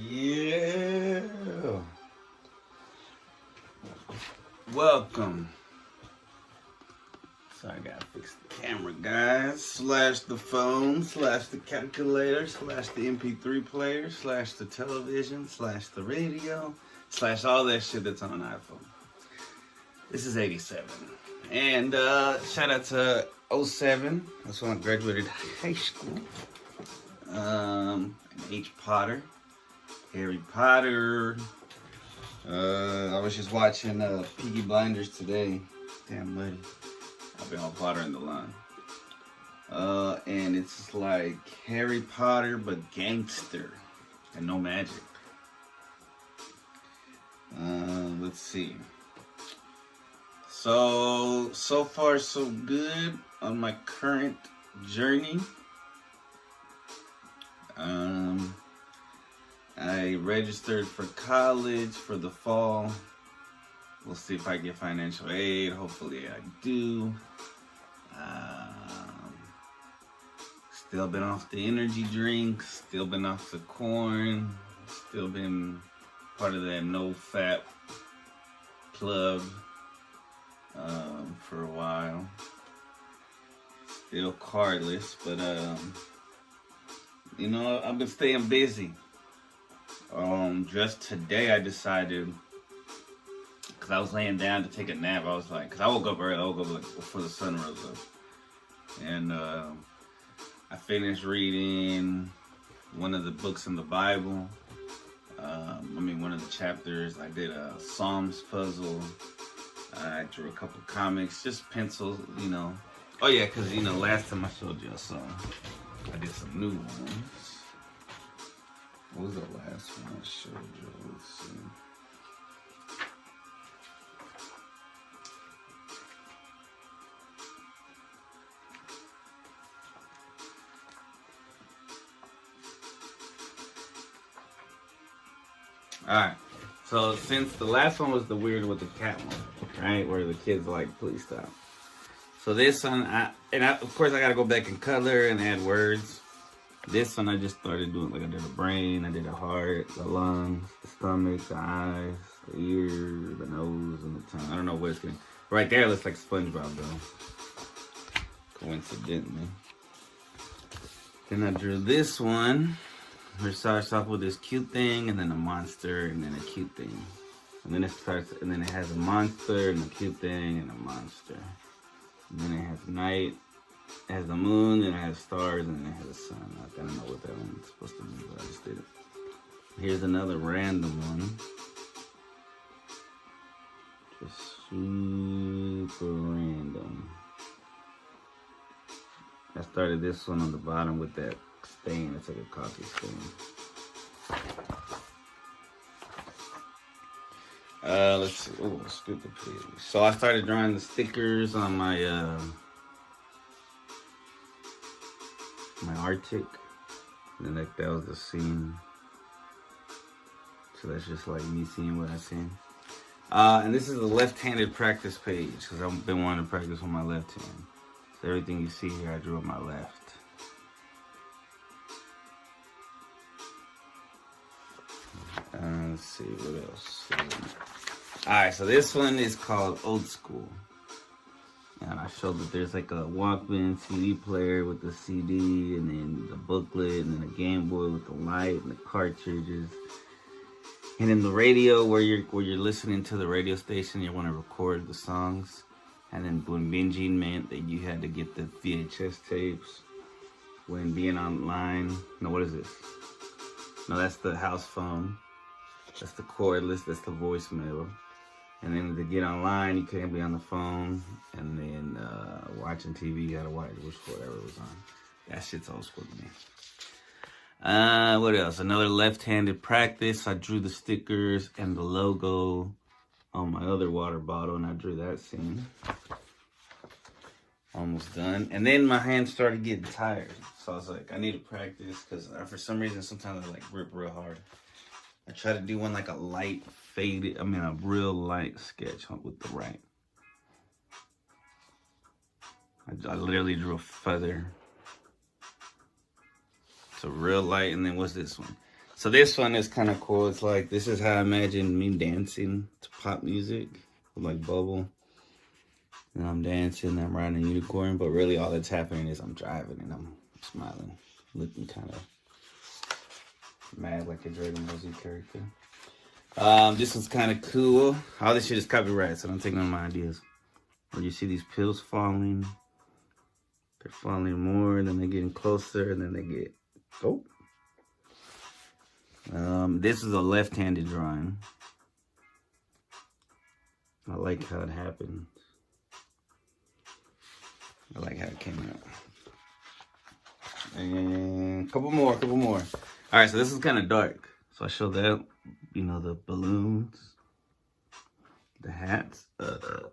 Yeah. Welcome. Sorry, I gotta fix the camera, guys. Slash the phone, slash the calculator, slash the MP3 player, slash the television, slash the radio, slash all that shit that's on an iPhone. This is 87. And shout out to 07. That's when I graduated high school. H. Potter. Harry Potter. I was just watching Peaky Blinders today. Damn buddy. I've been all Potter in the line. And it's like Harry Potter but gangster and no magic. Let's see. So far so good on my current journey. I registered for college for the fall. We'll see if I get financial aid. Hopefully I do. Still been off the energy drinks. Still been off the corn. Still been part of that no fat club for a while. Still cardless, but I've been staying busy. Just today I decided, because I was laying down to take a nap, I was like, because I woke up early, I woke up like before the sun rose up. And I finished reading one of the books in the Bible. One of the chapters. I did a Psalms puzzle. I drew a couple comics, just pencils, Oh yeah, because, last time I showed you a song, I did some new ones. What was the last one I showed you? Let's see. Alright, so since the last one was the weird with the cat one, right? Where the kid's like, please stop. So this one, of course I gotta go back and color and add words. This one I just started doing, like I did a brain, I did a heart, the lungs, the stomach, the eyes, the ear, the nose, and the tongue. I don't know what it's gonna. Right there looks like SpongeBob though. Coincidentally. Then I drew this one. It starts off with this cute thing, and then a monster, and then a cute thing. And then it has a monster, and a cute thing, and a monster. And then it has night, it has the moon, and it has stars, and then it has a sun. I don't know what that one's supposed to be, but I just did it. Here's another random one. Just super random. I started this one on the bottom with that stain. It's like a coffee stain. Let's see. Oh, stupid pig. So I started drawing the stickers on my my Arctic. And then that was the scene. So that's just like me seeing what I seen. And this is a left-handed practice page because I've been wanting to practice with my left hand. So everything you see here, I drew with my left. Let's see, what else? Alright, so this one is called Old School. And I showed that there's like a Walkman CD player with the CD, and then the booklet, and then a Game Boy with the light and the cartridges. And then the radio where you're listening to the radio station, you want to record the songs. And then when binging meant that you had to get the VHS tapes. When being online, no, what is this? No, that's the house phone. That's the cordless, that's the voicemail. And then to get online, you couldn't be on the phone. And then watching TV, you had to watch whatever was on. That shit's old school to me. What else? Another left-handed practice. I drew the stickers and the logo on my other water bottle, and I drew that scene. Almost done. And then my hands started getting tired. So I was like, I need to practice, because for some reason, sometimes I like rip real hard. I try to do one like a light faded, a real light sketch with the right. I literally drew a feather. It's a real light, and then what's this one? So this one is kind of cool. It's like, this is how I imagine me dancing to pop music with like Bubble. And I'm dancing, I'm riding a unicorn, but really all that's happening is I'm driving and I'm smiling, looking kind of mad like a Dragon Ball Z character. This one's kind of cool. All this shit is copyright, so don't take none of my ideas. Where you see these pills falling, they're falling more, and then they're getting closer, and then they get, oh. This is a left-handed drawing. I like how it happened. I like how it came out. And a couple more. All right, so this is kind of dark. So I showed that, you know, the balloons, the hats, the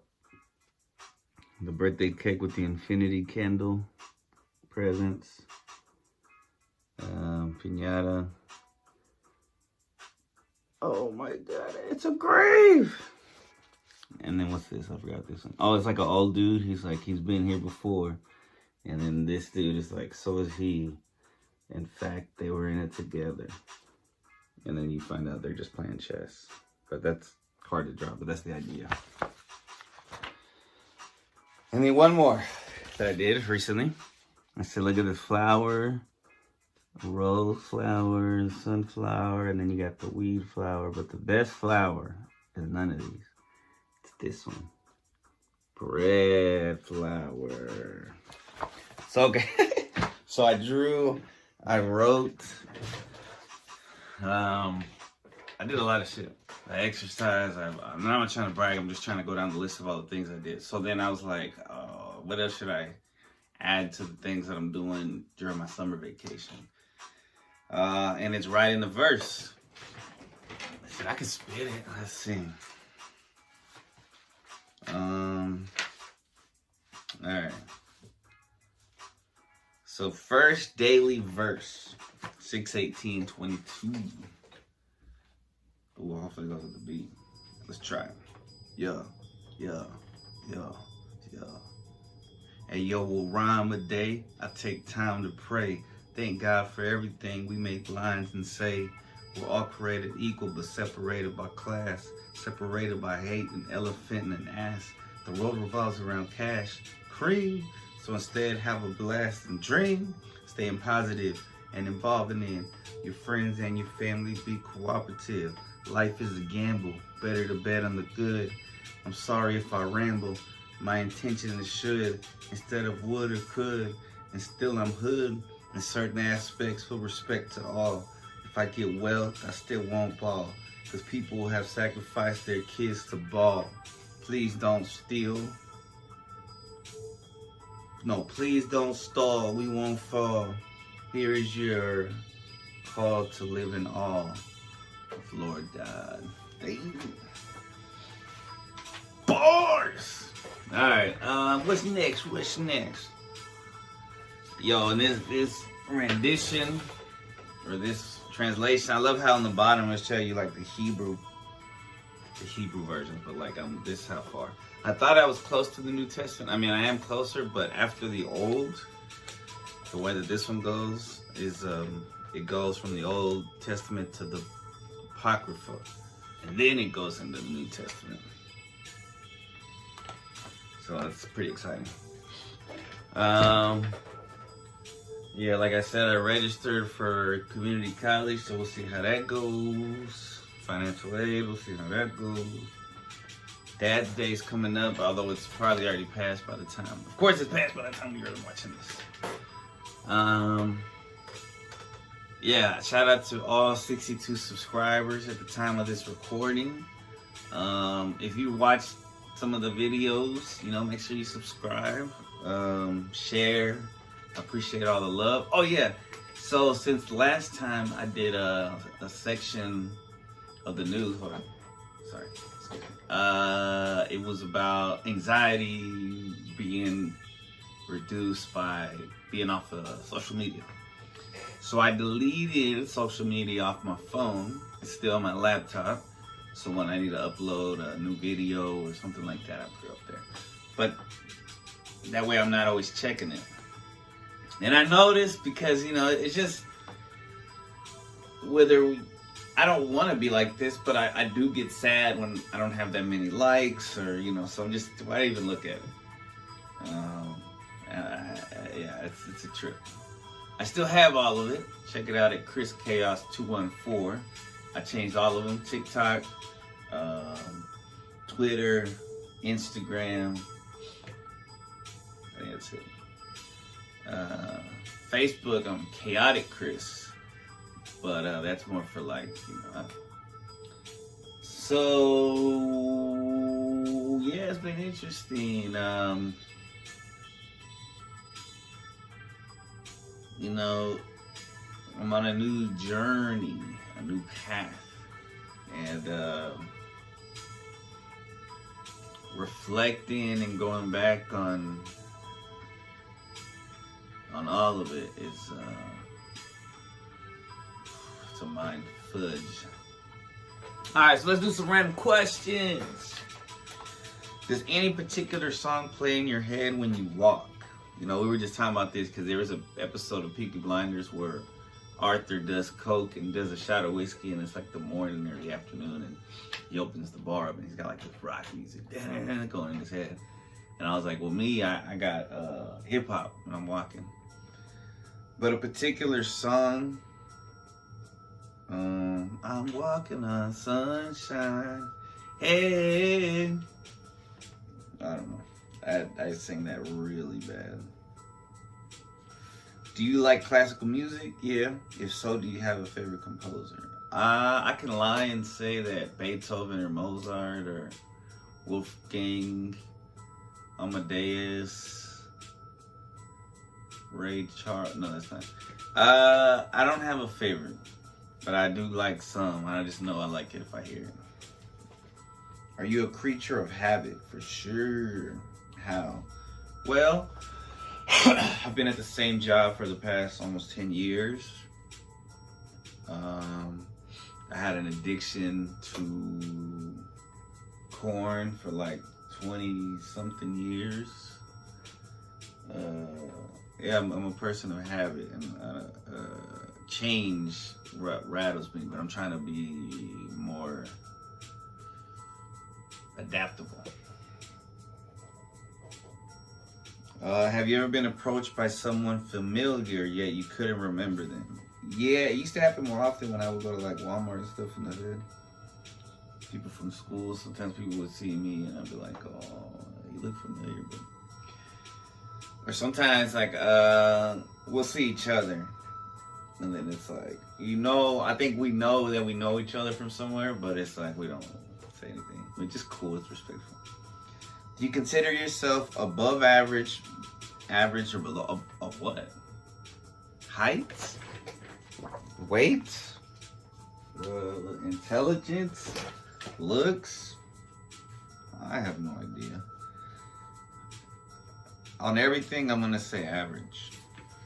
birthday cake with the infinity candle, presents, piñata. Oh my God, it's a grave. And then what's this? I forgot this one. Oh, it's like an old dude. He's like, he's been here before. And then this dude is like, so is he. In fact, they were in it together. And then you find out they're just playing chess. But that's hard to draw, but that's the idea. And then one more that I did recently. I said, look at this flower. Rose flower, sunflower, and then you got the weed flower. But the best flower is none of these. It's this one. Bread flower. So, okay. So I wrote, I did a lot of shit. I exercised. I'm not trying to brag. I'm just trying to go down the list of all the things I did. So then I was like, what else should I add to the things that I'm doing during my summer vacation? And it's writing the verse. I can spit it. Let's see. All right. So first daily verse, 6:18:22. Ooh, hopefully it goes with the beat. Let's try it. Yeah. And yo, we'll rhyme a day. I take time to pray. Thank God for everything. We make lines and say we're all created equal, but separated by class, separated by hate, an elephant and an ass. The world revolves around cash, cream. So instead, have a blast and dream. Staying positive and involving in your friends and your family. Be cooperative. Life is a gamble. Better to bet on the good. I'm sorry if I ramble. My intention is should instead of would or could. And still I'm hood in certain aspects for respect to all. If I get wealth, I still won't ball. Because people will have sacrificed their kids to ball. Please don't steal. No, please don't stall. We won't fall. Here is your call to live in awe of Lord God. Bars! Alright, what's next? Yo, in this rendition, or this translation, I love how on the bottom it show you like the Hebrew version, but like this is how far. I thought I was close to the New Testament. I mean, I am closer, but after the Old, the way that this one goes is it goes from the Old Testament to the Apocrypha, and then it goes into the New Testament. So that's pretty exciting. Yeah, like I said, I registered for community college, so we'll see how that goes. Financial aid, we'll see how that goes. Dad's Day's coming up, although it's probably already passed by the time. Of course it's passed by the time you're watching this. Yeah, shout out to all 62 subscribers at the time of this recording. If you watched some of the videos, you know, make sure you subscribe, share. I appreciate all the love. Oh yeah, so since last time I did a section of the news, hold on, sorry. It was about anxiety being reduced by being off of social media. So I deleted social media off my phone. It's still on my laptop. So when I need to upload a new video or something like that, I put it up there. But that way I'm not always checking it. And I noticed because, you know, it's just I don't want to be like this, but I do get sad when I don't have that many likes, or so I'm just, why even look at it? Yeah, it's a trip. I still have all of it. Check it out at Chris Chaos 214. I changed all of them: TikTok, Twitter, Instagram. I think that's it. Facebook, I'm Chaotic Chris, but that's more for like, So yeah, it's been interesting. I'm on a new journey, a new path, and reflecting and going back on all of it is it's a mind fudge. All right, so let's do some random questions. Does any particular song play in your head when you walk? We were just talking about this because there was an episode of Peaky Blinders where Arthur does coke and does a shot of whiskey, and it's like the morning or the afternoon, and he opens the bar up and he's got like this rock music going in his head. And I was like, well, me, I got hip hop when I'm walking. But a particular song, I'm walking on sunshine. Hey, I don't know. I sing that really bad. Do you like classical music? Yeah. If so, do you have a favorite composer? I can lie and say that Beethoven or Mozart or Wolfgang Amadeus, Ray Charles. No, that's not. I don't have a favorite, but I do like some. I just know I like it if I hear it. Are you a creature of habit? For sure. How? Well, I've been at the same job for the past almost 10 years. I had an addiction to corn for like 20 something years. Yeah, I'm a person of habit, and change rattles me, but I'm trying to be more adaptable. Have you ever been approached by someone familiar yet you couldn't remember them? Yeah, it used to happen more often when I would go to like Walmart and stuff in the hood. People from school, sometimes people would see me and I'd be like, oh, you look familiar. But... Or sometimes like we'll see each other and then it's like, I think we know that we know each other from somewhere, but it's like we don't say anything. We're just cool, it's respectful. Do you consider yourself above average or below? Of what? Height? Weight? Intelligence? Looks? I have no idea. On everything, I'm gonna say average.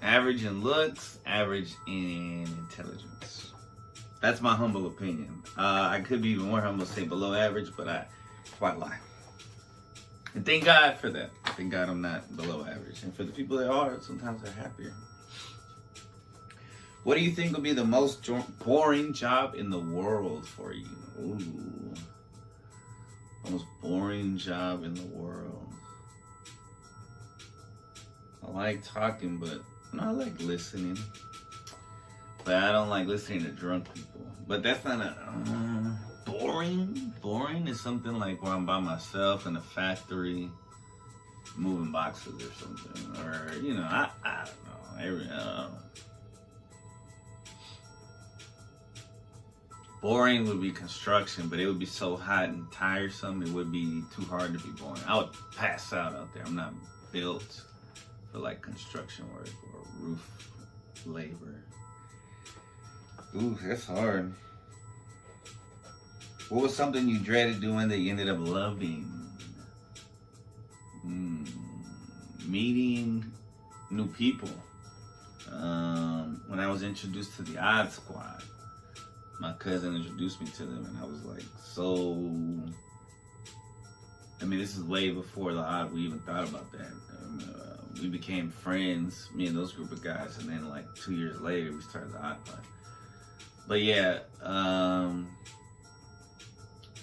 Average in looks, average in intelligence. That's my humble opinion. I could be even more humble, say below average, but why lie? And thank God for that. Thank God I'm not below average. And for the people that are, sometimes they're happier. What do you think will be the most boring job in the world for you? Ooh. Most boring job in the world. I like talking, but I like listening. But I don't like listening to drunk people. But that's not boring. Boring is something like where I'm by myself in a factory moving boxes or something. Or, I don't know. I don't know. Boring would be construction, but it would be so hot and tiresome, it would be too hard to be boring. I would pass out there. I'm not built for like construction work or roof labor. Ooh, that's hard. What was something you dreaded doing that you ended up loving? Meeting new people. When I was introduced to the Odd Squad, my cousin introduced me to them, and I was like, this is way before the Odd, we even thought about that. We became friends, me and those group of guys, and then like 2 years later, we started the Odd Pod. But yeah,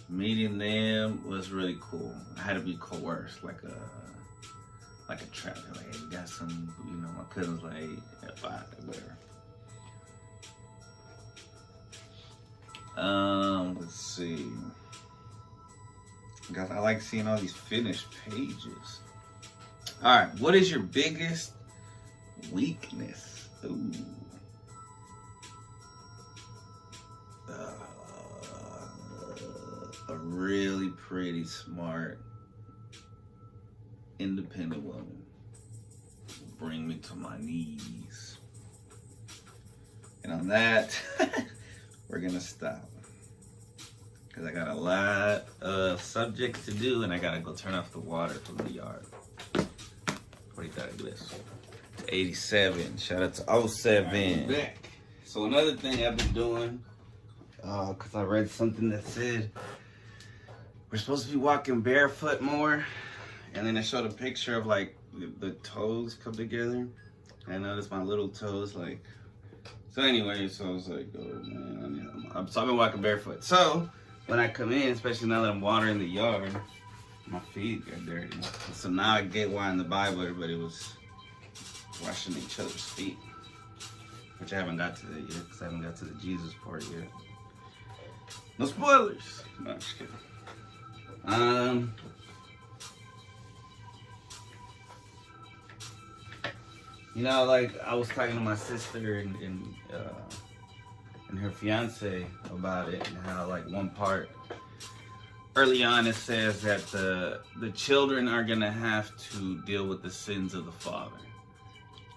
meeting them was really cool. I had to be coerced, like a trap. Like, hey, we got some, my cousin's like, hey, whatever. Let's see. Guys, I like seeing all these finished pages. All right, what is your biggest weakness? Ooh. A really pretty, smart, independent woman. Bring me to my knees. And on that, we're gonna stop. Because I got a lot of subjects to do, and I gotta go turn off the water from the yard. What do you thought of this? 87. Shout out to 07. Right, back. So another thing I've been doing, because I read something that said we're supposed to be walking barefoot more, and then it showed a picture of like the toes come together. I noticed my little toes like. So anyway, so I was like, oh man, so I've been walking barefoot. So when I come in, especially now that I'm watering the yard, my feet got dirty. So now I get why in the Bible everybody was washing each other's feet, which I haven't got to that yet because I haven't got to the Jesus part yet. No spoilers. No, I'm just kidding. Like I was talking to my sister and her fiance about it, and how like one part early on it says that the children are gonna have to deal with the sins of the father,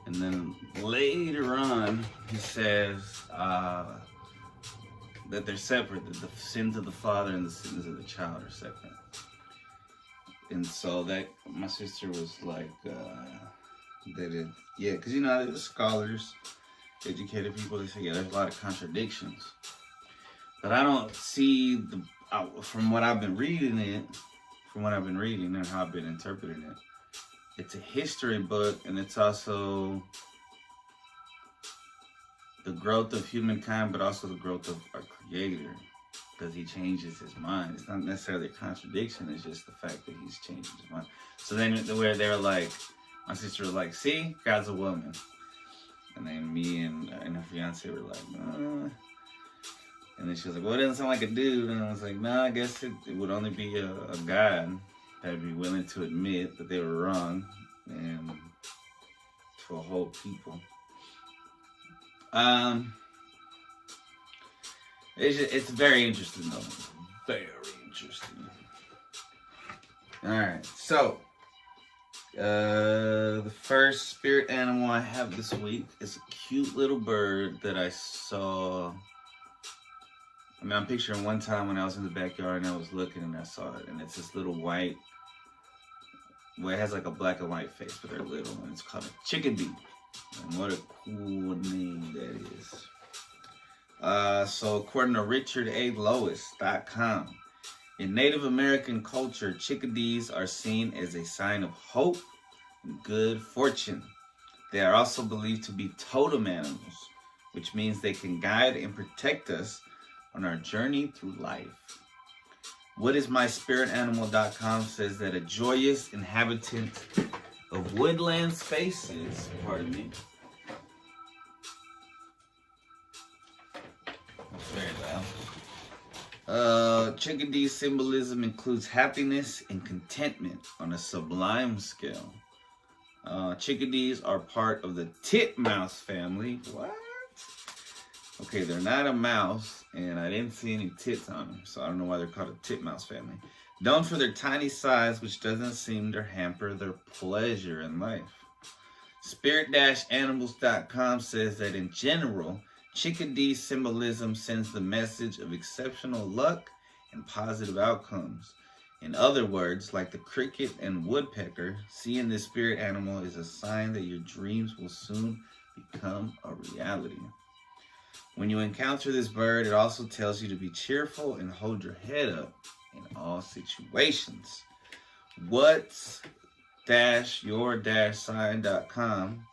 and then later on he says that they're separate, that the sins of the father and the sins of the child are separate. And so that my sister was like, because the scholars, educated people, they say, yeah, there's a lot of contradictions. But I don't see from what I've been reading and how I've been interpreting it, it's a history book, and it's also the growth of humankind, but also the growth of our Creator, because he changes his mind. It's not necessarily a contradiction, it's just the fact that he's changing his mind. So then where they're like, my sister was like, see, God's a woman. And then me and her fiance were like, and then she was like, well, it doesn't sound like a dude. And I was like, no, I guess it would only be a God that would be willing to admit that they were wrong and to a whole people. It's very interesting though. Very interesting. All right, so the first spirit animal I have this week is a cute little bird that I saw. I mean, I'm picturing one time when I was in the backyard and I was looking and I saw it, and it's this little white. Well, it has like a black and white face, but they're little, and it's called a chickadee. And what a cool name that is. So according to RichardALewis.com, in Native American culture, chickadees are seen as a sign of hope and good fortune. They are also believed to be totem animals, which means they can guide and protect us on our journey through life. WhatIsMySpiritAnimal.com says that a joyous inhabitant of woodland spaces, pardon me, that's very loud. Chickadee symbolism includes happiness and contentment on a sublime scale. Chickadees are part of the titmouse family. What? Okay, they're not a mouse, and I didn't see any tits on them, so I don't know why they're called a titmouse family. Known for their tiny size, which doesn't seem to hamper their pleasure in life. Spirit-Animals.com says that in general, chickadee symbolism sends the message of exceptional luck and positive outcomes. In other words, like the cricket and woodpecker, seeing this spirit animal is a sign that your dreams will soon become a reality. When you encounter this bird, it also tells you to be cheerful and hold your head up in all situations. What's-your-sign.com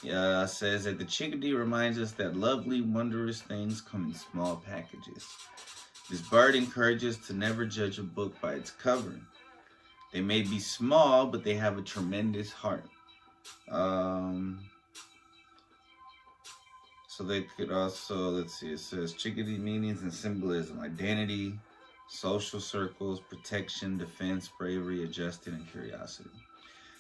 says that the chickadee reminds us that lovely, wondrous things come in small packages. This bird encourages to never judge a book by its cover. They may be small, but they have a tremendous heart. So they could also, let's see, it says chickadee meanings and symbolism: identity, social circles, protection, defense, bravery, adjusting, and curiosity.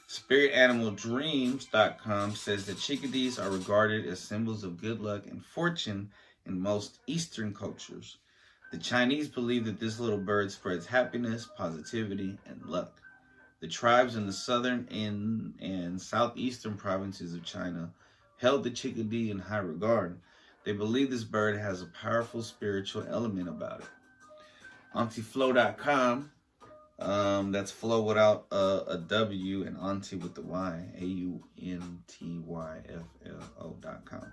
SpiritAnimalDreams.com says that chickadees are regarded as symbols of good luck and fortune in most Eastern cultures. The Chinese believe that this little bird spreads happiness, positivity, and luck. The tribes in the southern and southeastern provinces of China held the chickadee in high regard. They believe this bird has a powerful spiritual element about it. AuntyFlow.com, that's flow without a W and Auntie with the Y, AUNTYFLO.com,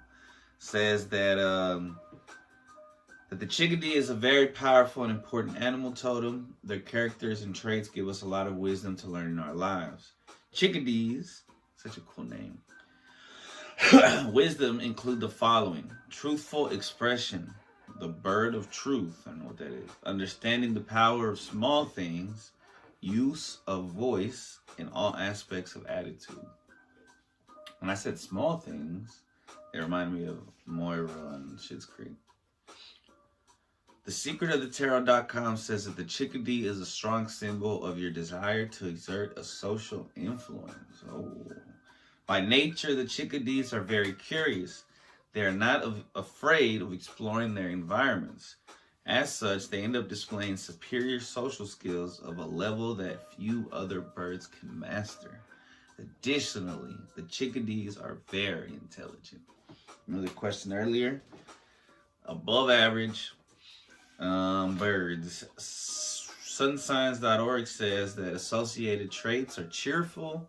says that the chickadee is a very powerful and important animal totem. Their characters and traits give us a lot of wisdom to learn in our lives. Chickadees, such a cool name. Wisdom include the following: truthful expression, the bird of truth, I don't know what that is. Understanding the power of small things, use of voice in all aspects of attitude. When I said small things, it reminded me of Moira on Schitt's Creek. TheSecretOfTheTarot.com says that the chickadee is a strong symbol of your desire to exert a social influence. Oh. By nature, the chickadees are very curious. They are not afraid of exploring their environments. As such, they end up displaying superior social skills of a level that few other birds can master. Additionally, the chickadees are very intelligent. Another question earlier. Above average birds. Sunsigns.org says that associated traits are cheerful,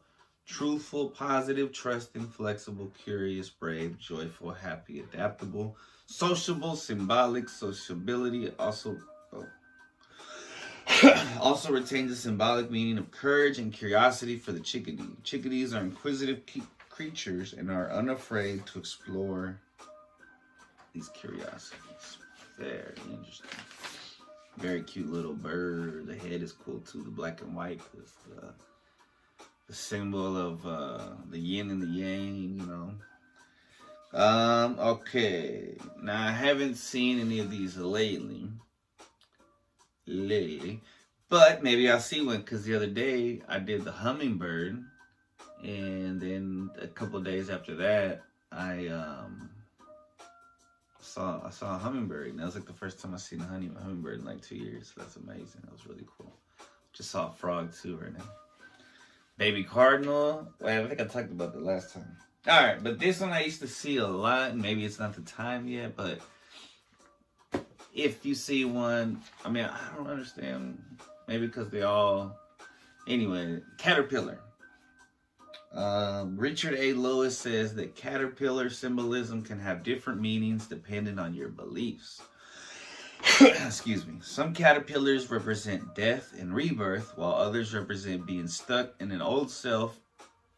truthful, positive, trusting, flexible, curious, brave, joyful, happy, adaptable, sociable, symbolic, sociability, also retains a symbolic meaning of courage and curiosity for the chickadee. Chickadees are inquisitive creatures and are unafraid to explore these curiosities. Very interesting. Very cute little bird. The head is cool too. The black and white is the symbol of the yin and the yang, you know. Okay. Now I haven't seen any of these lately, but maybe I'll see one, because the other day I did the hummingbird, and then a couple of days after that I saw a hummingbird, and that was like the first time I seen a hummingbird in like 2 years. So that's amazing. That was really cool. Just saw a frog too right now. Baby cardinal. Wait, I think I talked about that last time. All right, but this one I used to see a lot. Maybe it's not the time yet, but if you see one, I mean, I don't understand. Maybe because they all. Anyway, caterpillar. Richard A. Lewis says that caterpillar symbolism can have different meanings depending on your beliefs. Excuse me. Some caterpillars represent death and rebirth, while others represent being stuck in an old self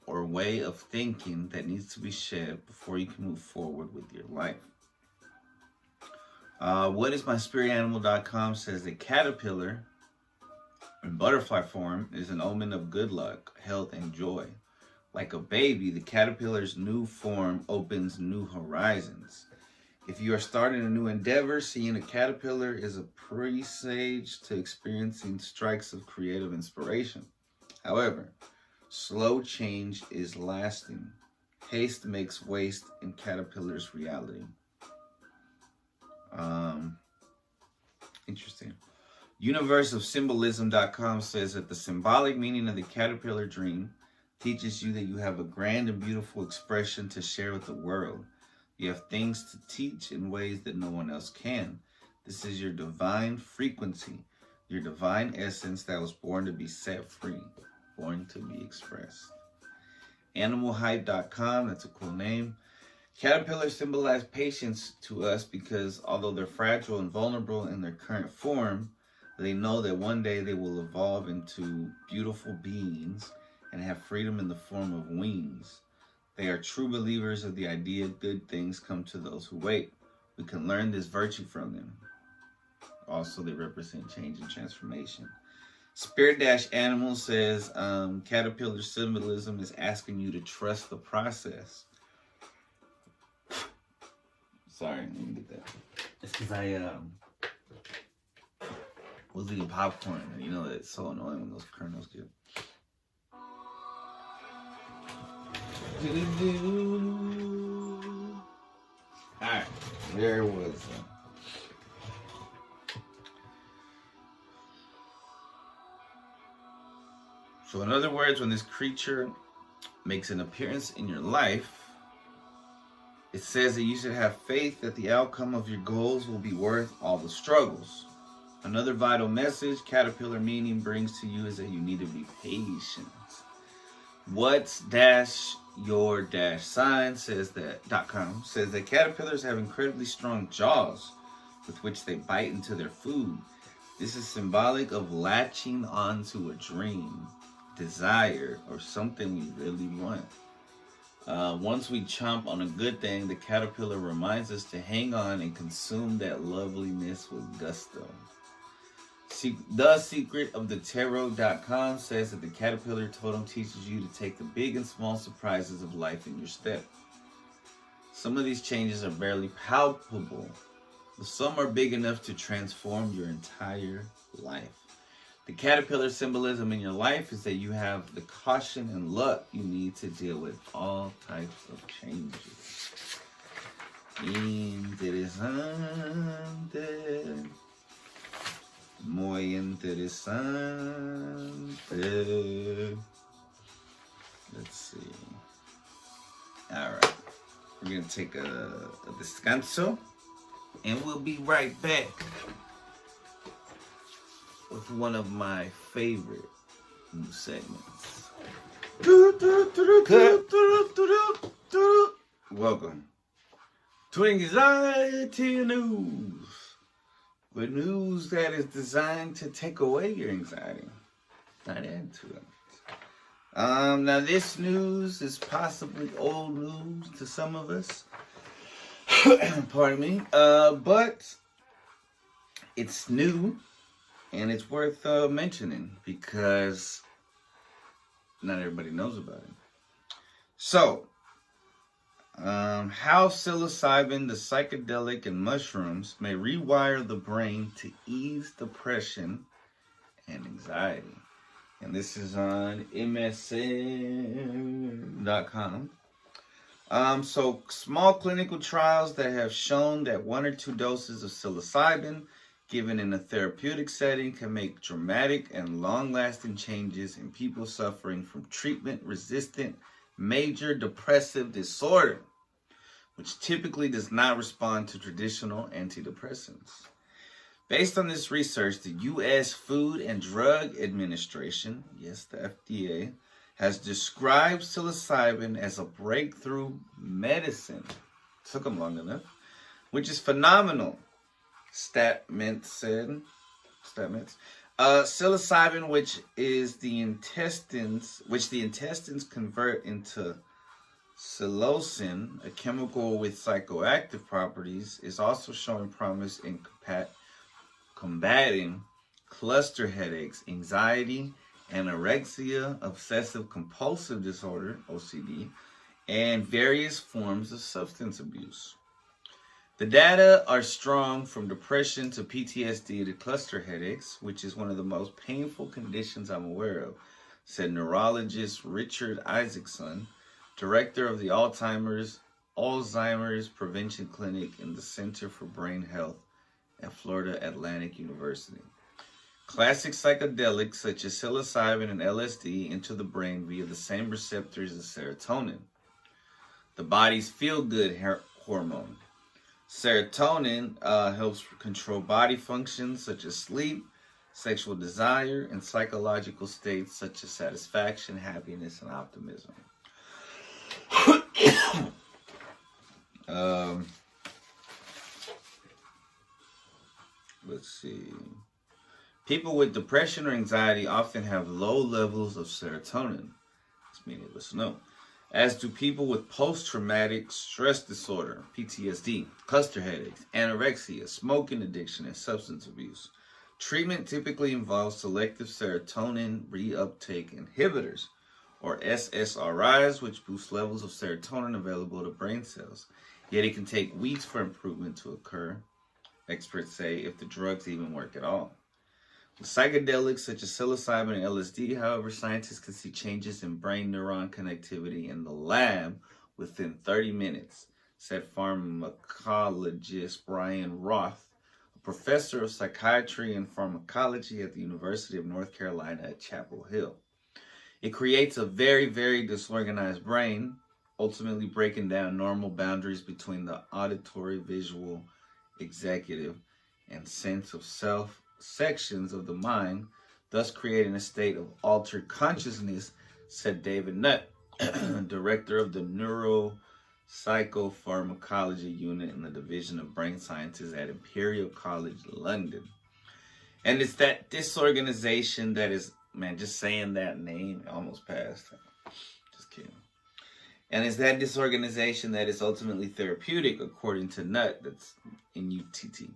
or way of thinking that needs to be shed before you can move forward with your life. WhatisMySpiritAnimal.com says that caterpillar in butterfly form is an omen of good luck, health, and joy. Like a baby, the caterpillar's new form opens new horizons. If you are starting a new endeavor, seeing a caterpillar is a presage to experiencing strikes of creative inspiration. However, slow change is lasting. Haste makes waste in caterpillar's reality. Interesting. Universeofsymbolism.com says that the symbolic meaning of the caterpillar dream teaches you that you have a grand and beautiful expression to share with the world. You have things to teach in ways that no one else can. This is your divine frequency, your divine essence that was born to be set free, born to be expressed. Animalhype.com, that's a cool name. Caterpillars symbolize patience to us because although they're fragile and vulnerable in their current form, they know that one day they will evolve into beautiful beings and have freedom in the form of wings. They are true believers of the idea good things come to those who wait. We can learn this virtue from them. Also, they represent change and transformation. Spirit-Animal says caterpillar symbolism is asking you to trust the process. Sorry, let me get that. It's because I was eating popcorn, and you know it's so annoying when those kernels get. Alright, there was. So, in other words, when this creature makes an appearance in your life, it says that you should have faith that the outcome of your goals will be worth all the struggles. Another vital message caterpillar meaning brings to you is that you need to be patient. What's your sign says that.com says that caterpillars have incredibly strong jaws with which they bite into their food. This is symbolic of latching onto a dream, desire, or something we really want. Once we chomp on a good thing, the caterpillar reminds us to hang on and consume that loveliness with gusto. The Secret of the Tarot.com says that the caterpillar totem teaches you to take the big and small surprises of life in your step. Some of these changes are barely palpable, but some are big enough to transform your entire life. The caterpillar symbolism in your life is that you have the caution and luck you need to deal with all types of changes. Interesante. Muy interesante. Let's see. All right. We're going to take a descanso, and we'll be right back with one of my favorite new segments. Welcome to Anxiety News, the news that is designed to take away your anxiety, not add to it. Now this news is possibly old news to some of us. Pardon me. But it's new. And it's worth mentioning because not everybody knows about it. So, how psilocybin, the psychedelic, and mushrooms may rewire the brain to ease depression and anxiety. And this is on MSN.com. So, small clinical trials that have shown that 1 or 2 doses of psilocybin given in a therapeutic setting can make dramatic and long-lasting changes in people suffering from treatment-resistant major depressive disorder, which typically does not respond to traditional antidepressants. Based on this research, the U.S. Food and Drug Administration, yes, the FDA, has described psilocybin as a breakthrough medicine. Took them long enough, which is phenomenal. Statments said. Psilocybin, which the intestines convert into psilocin, a chemical with psychoactive properties, is also showing promise in combating cluster headaches, anxiety, anorexia, obsessive compulsive disorder, OCD, and various forms of substance abuse. The data are strong from depression to PTSD to cluster headaches, which is one of the most painful conditions I'm aware of, said neurologist Richard Isaacson, director of the Alzheimer's Prevention Clinic in the Center for Brain Health at Florida Atlantic University. Classic psychedelics such as psilocybin and LSD enter the brain via the same receptors as serotonin, the body's feel-good hormone. Serotonin helps control body functions such as sleep, sexual desire, and psychological states such as satisfaction, happiness, and optimism. Let's see. People with depression or anxiety often have low levels of serotonin. It's meaningless to know. as do people with post-traumatic stress disorder, PTSD, cluster headaches, anorexia, smoking addiction, and substance abuse. Treatment typically involves selective serotonin reuptake inhibitors, or SSRIs, which boost levels of serotonin available to brain cells. Yet it can take weeks for improvement to occur, experts say, if the drugs even work at all. With psychedelics such as psilocybin and LSD, however, scientists can see changes in brain neuron connectivity in the lab within 30 minutes, said pharmacologist Brian Roth, a professor of psychiatry and pharmacology at the University of North Carolina at Chapel Hill. It creates a very, very disorganized brain, ultimately breaking down normal boundaries between the auditory, visual, executive, and sense of self sections of the mind, thus creating a state of altered consciousness, said David Nutt, director of the Neuropsychopharmacology Unit in the Division of Brain Sciences at Imperial College London. And it's that disorganization that is, man, just saying that name almost passed. Just kidding. And it's that disorganization that is ultimately therapeutic, according to Nutt, that's N-U-T-T.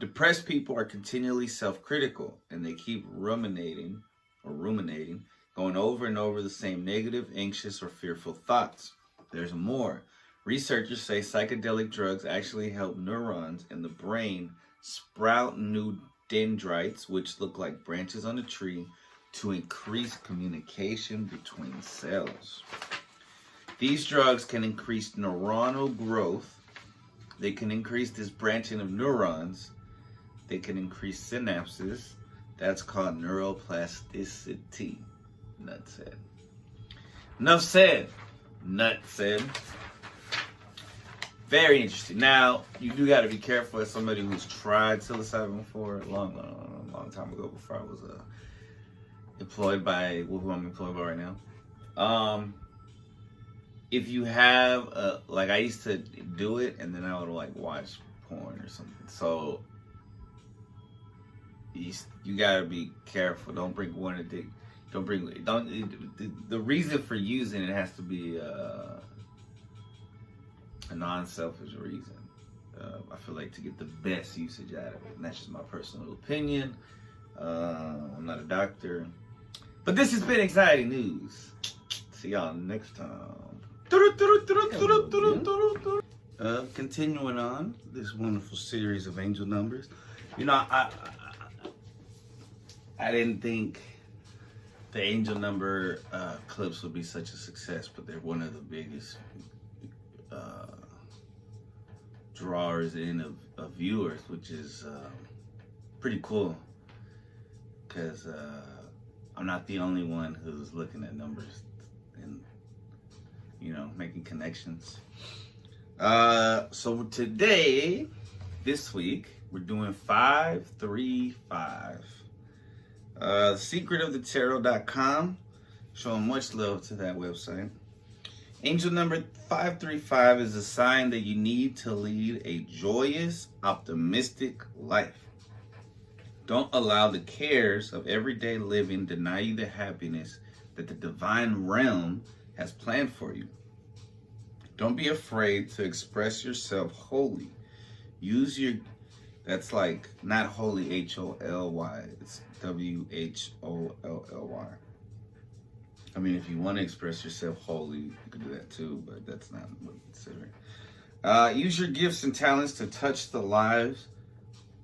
Depressed people are continually self-critical, and they keep ruminating, going over and over the same negative, anxious, or fearful thoughts. There's more. Researchers say psychedelic drugs actually help neurons in the brain sprout new dendrites, which look like branches on a tree, to increase communication between cells. These drugs can increase neuronal growth. They can increase this branching of neurons. They can increase synapses. That's called neuroplasticity, Nutt said. Enough said, Nutt said. Very interesting. Now, you do got to be careful as somebody who's tried psilocybin before, a long time ago, before I was employed by who I'm employed by right now. If you have, like I used to do it, and then I would like watch porn or something. So you gotta be careful. Don't bring one addict. The reason for using it has to be a non-selfish reason. I feel like to get the best usage out of it, and that's just my personal opinion. I'm not a doctor, but this has been exciting news. See y'all next time. Continuing on this wonderful series of angel numbers. You know, I didn't think the angel number clips would be such a success, but they're one of the biggest drawers in of viewers, which is pretty cool, because I'm not the only one who's looking at numbers and, you know, making connections. So today, this week, we're doing 535. Secretofthetarot.com, showing much love to that website. Angel number 535 is a sign that you need to lead a joyous, optimistic life. Don't allow the cares of everyday living deny you the happiness that the divine realm has planned for you. Don't be afraid to express yourself wholly. Use your, that's like not holy, H-O-L-Y, it's W-H-O-L-L-Y. I mean, if you want to express yourself wholly, you can do that too, but that's not what I'm considering. Use your gifts and talents to touch the lives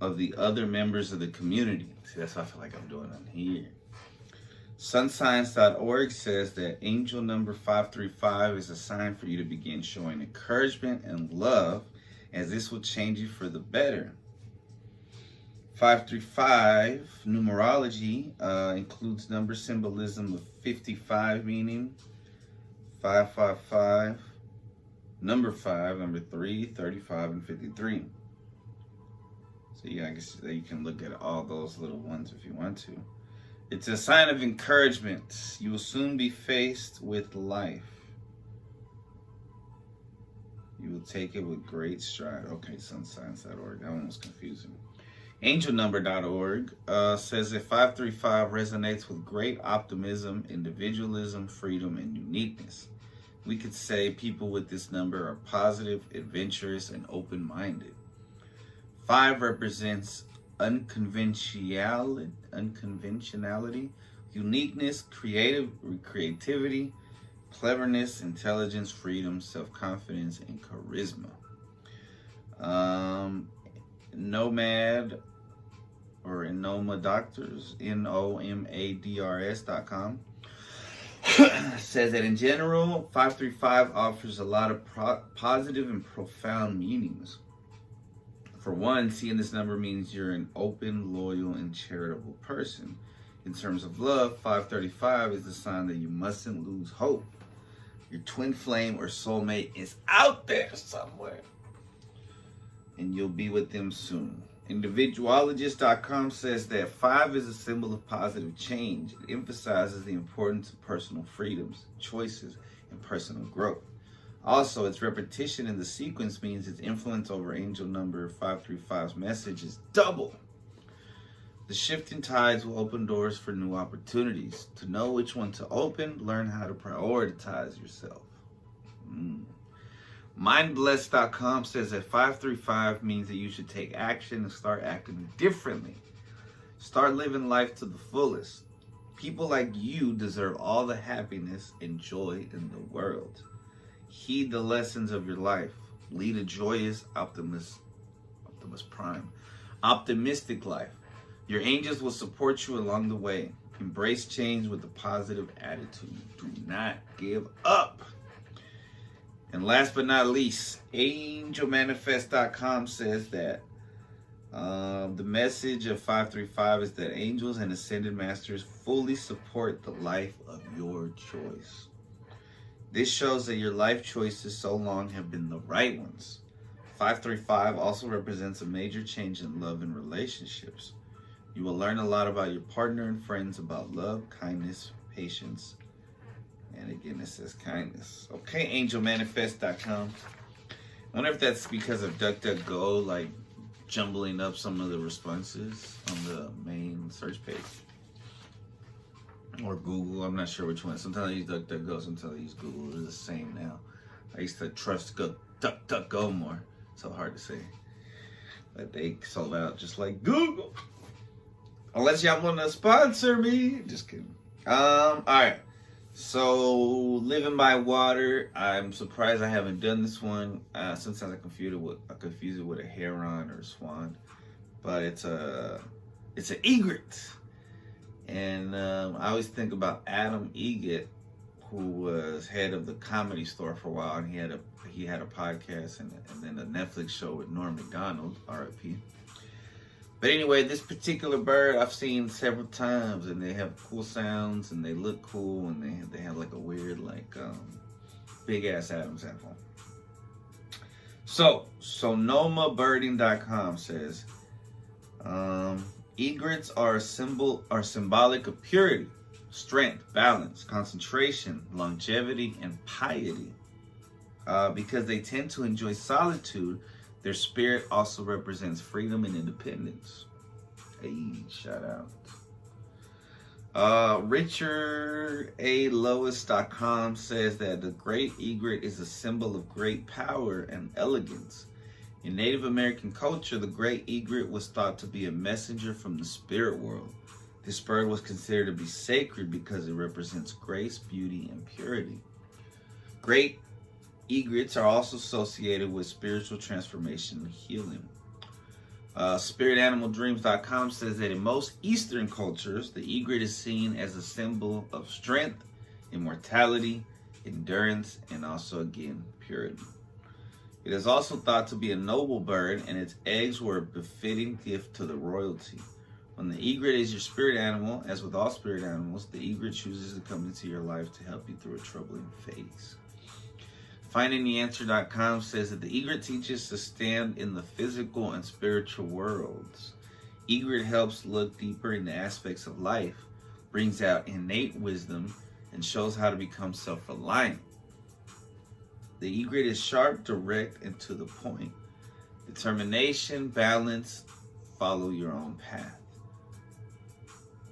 of the other members of the community. See, that's what I feel like I'm doing on here. Sunscience.org says that angel number 535 is a sign for you to begin showing encouragement and love, as this will change you for the better. 535 numerology includes number symbolism of 55, meaning 555, number 5, number 3, 35, and 53. So yeah, I guess you can look at all those little ones if you want to. It's a sign of encouragement. You will soon be faced with life. You will take it with great stride. Okay, sunscience.org. That one was confusing. Angelnumber.org says that 535 resonates with great optimism, individualism, freedom, and uniqueness. We could say people with this number are positive, adventurous, and open-minded. 5 represents unconventionality, uniqueness, creativity, cleverness, intelligence, freedom, self-confidence, and charisma. Nomad or Enoma Doctors, NOMADRS.com, says that in general, 535 offers a lot of positive and profound meanings. For one, seeing this number means you're an open, loyal, and charitable person. In terms of love, 535 is the sign that you mustn't lose hope. Your twin flame or soulmate is out there somewhere, and you'll be with them soon. Individualogist.com says that 5 is a symbol of positive change. It emphasizes the importance of personal freedoms, choices, and personal growth. Also, its repetition in the sequence means its influence over angel number 535's message is double. The shifting tides will open doors for new opportunities. To know which one to open, learn how to prioritize yourself. Mindblessed.com says that 535 means that you should take action and start acting differently. Start living life to the fullest. People like you deserve all the happiness and joy in the world. Heed the lessons of your life. Lead a joyous, optimistic life. Your angels will support you along the way. Embrace change with a positive attitude. Do not give up. And last but not least, angelmanifest.com says that the message of 535 is that angels and ascended masters fully support the life of your choice. This shows that your life choices so long have been the right ones. 535 also represents a major change in love and relationships. You will learn a lot about your partner and friends about love, kindness, patience, and again, it says kindness. Okay, angelmanifest.com. I wonder if that's because of DuckDuckGo, like jumbling up some of the responses on the main search page. Or Google, I'm not sure which one. Sometimes I use DuckDuckGo, sometimes I use Google. They're the same now. I used to trust DuckDuckGo more. So hard to say. But they sold out just like Google. Unless y'all want to sponsor me. Just kidding. Alright. So, living by water. I'm surprised I haven't done this one. Sometimes I confuse it with a heron or a swan. But it's an egret. And I always think about Adam Egget, who was head of the Comedy Store for a while, and he had a podcast and then a Netflix show with Norm Macdonald, R.I.P. But anyway, this particular bird I've seen several times, and they have cool sounds, and they look cool, and they have like a weird big ass Adam's apple. So SonomaBirding.com says egrets are symbolic of purity, strength, balance, concentration, longevity, and piety. Because they tend to enjoy solitude, their spirit also represents freedom and independence. Hey, shout out. RichardALois.com says that the great egret is a symbol of great power and elegance. In Native American culture, the great egret was thought to be a messenger from the spirit world. This bird was considered to be sacred because it represents grace, beauty, and purity. Great egrets are also associated with spiritual transformation and healing. SpiritAnimalDreams.com says that in most Eastern cultures, the egret is seen as a symbol of strength, immortality, endurance, and also, again, purity. It is also thought to be a noble bird, and its eggs were a befitting gift to the royalty. When the egret is your spirit animal, as with all spirit animals, the egret chooses to come into your life to help you through a troubling phase. FindingTheAnswer.com says that the egret teaches to stand in the physical and spiritual worlds. Egret helps look deeper into aspects of life, brings out innate wisdom, and shows how to become self-reliant. The egret is sharp, direct, and to the point. Determination, balance, follow your own path.